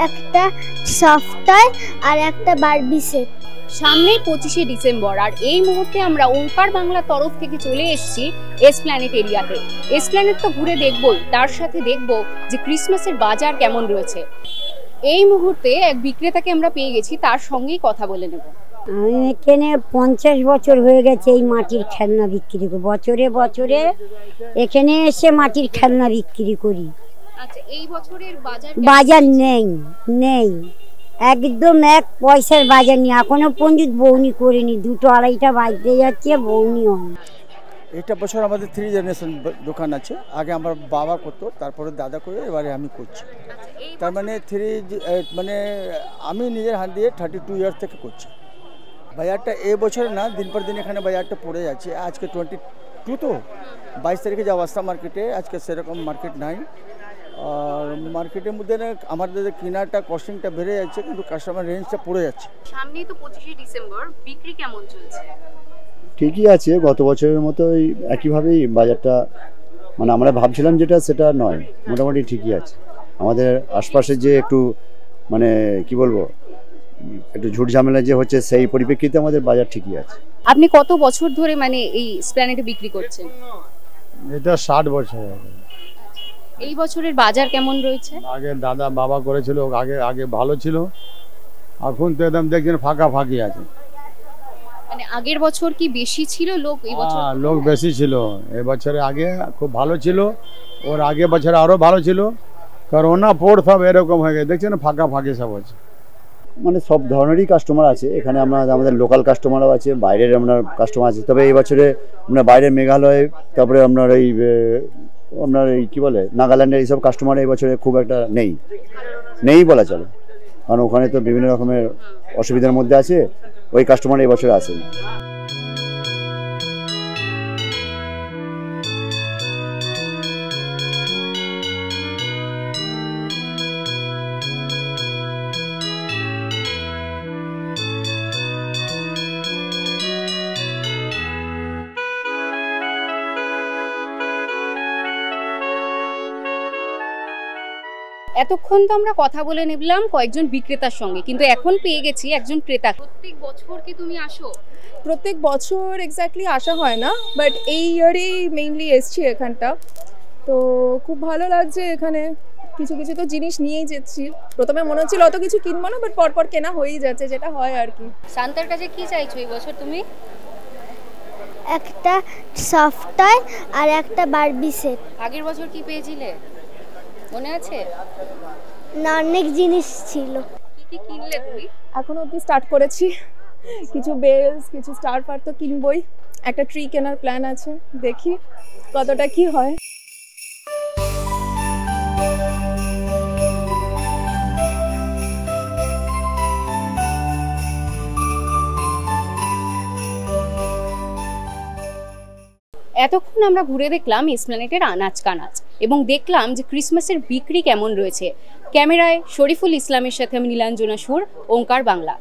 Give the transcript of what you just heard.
একটা soft toy আর একটা Barbie set. সামনে 25শে ডিসেম্বর আর এই মুহূর্তে আমরা ওঙ্কার বাংলা তরফ থেকে চলে এসেছি এসপ্ল্যানেড এরিয়াতে। এসপ্ল্যানেড তো ঘুরে দেখবই, তার সাথে দেখব যে ক্রিসমাসের বাজার কেমন রয়েছে। এই মুহূর্তে এক বিক্রেতাকে আমরা পেয়ে গেছি, তার সঙ্গেই কথা বলে নেব। আমি এখানে 50 বছর হয়ে গেছে এই মাটির খেলনা বিক্রি করি। বছরে বছরে এখানে এসে মাটির খেলনা বিক্রি করি। আচ্ছা, এই বছরের বাজার নেই একদম 1 পয়সার বাজার নেই। এখনো পর্যন্ত বউনি করিনি, 2-2.5টা বাজতে যাচ্ছে, বউনি হয়। এটা বছর আমাদের 3 জেনারেশন দোকান আছে। আগে আমার বাবা করতো, তারপরে দাদা করে, এবারে আমি করছি। তার মানে মানে আমি নিজের হাত দিয়ে 32 ইয়ার্স থেকে করছি। বাজারটা এই বছরে না, দিন পর দিন এখানে বাজারটা পড়ে যাচ্ছে। আজকে 22 তো 22 তারিখে যাওয়া অবস্থা মার্কেটে, আজকে সেরকম মার্কেট নাই। আর মার্কেটের মধ্যে আমাদের কেনাটা কস্টিংটা বেড়ে যাচ্ছে, কিন্তু কাস্টমার রেঞ্জটা পড়ে যাচ্ছে। সামনেই তো 25শে ডিসেম্বর, বিক্রি কেমন চলছে? ঠিকই আছে, গত বছরের মতোই একইভাবেই বাজারটা, মানে আমরা ভাবছিলাম যেটা সেটা নয়, মোটামুটি ঠিকই আছে। আমাদের আশপাশে যে একটু মানে কি বলবো, একটু ঝুট ঝামেলা যে হচ্ছে, সেই পরিপ্রেক্ষিতে আমাদের বাজার ঠিকই আছে। আপনি কত বছর ধরে মানে এই এসপ্ল্যানেডে বিক্রি করছেন? এটা 60 বছর। এই বছরের বাজার কেমন রয়েছে? আগে দাদা বাবা করেছিল, আগে ভালো ছিল, এখন তো একদম দেখছেন ফাঁকি আছে। মানে আগের বছর কি বেশি ছিল লোক? এই বছর লোক বেশি ছিল। এই বছরে আগে খুব ভালো ছিল, ওর আগে বছরে আরো ভালো ছিল। করোনা পর সব এরকম হয়ে গেছে, দেখছেন ফাঁকি সব আছে। মানে সব ধরনেরই কাস্টমার আছে এখানে। আমাদের লোকাল কাস্টমারও আছে, বাইরের আপনার কাস্টমার আছে। তবে এই বছরে আমরা বাইরের মেঘালয়, তারপরে আপনার এই কি বলে নাগাল্যান্ডের এইসব কাস্টমার এই বছরে খুব একটা নেই বলা চলে, কারণ ওখানে তো বিভিন্ন রকমের অসুবিধার মধ্যে আছে, ওই কাস্টমার এই বছরে আসেনি। এতক্ষণ তো আমরা কথা বলে নিলাম কয়েকজন বিক্রেতার সঙ্গে, কিন্তু এখন পেয়ে গেছি একজন ক্রেতা। প্রত্যেক বছর কি তুমি আসো? প্রত্যেক বছর এক্স্যাক্টলি আসা হয় না, বাট এই ইয়ারেই মেইনলি এসছি এখানটা। তো খুব ভালো লাগছে এখানে, কিছু তো জিনিস নিয়েই যাচ্ছি। প্রথমে মনে হচ্ছিল অত কিছু কিনবো না, বাট পরপর কেনা হয়েই যাচ্ছে, যেটা হয় আর কি। শান্তার কাছে কি চাইছো এই বছর তুমি? একটা সফট টয় আর একটা বারবি সেট। আগের বছর কি পেয়েছিলে মনে আছে? না, অনেক জিনিস ছিল। কি কিনলে তুমি? এখনো অবধি স্টার্ট করেছি, কিছু বেলস, কিছু স্টার পার তো কিনবই। একটা ট্রি কেনার প্ল্যান আছে, দেখি কতটা কি হয়। এতক্ষণ আমরা ঘুরে দেখলাম এসপ্ল্যানেডের আনাচ কানাচ এবং দেখলাম যে ক্রিসমাসের বিক্রি কেমন রয়েছে। ক্যামেরায় শরীফুল ইসলামের সাথে আমি নীলাঞ্জনা সুর, ওঙ্কার বাংলা।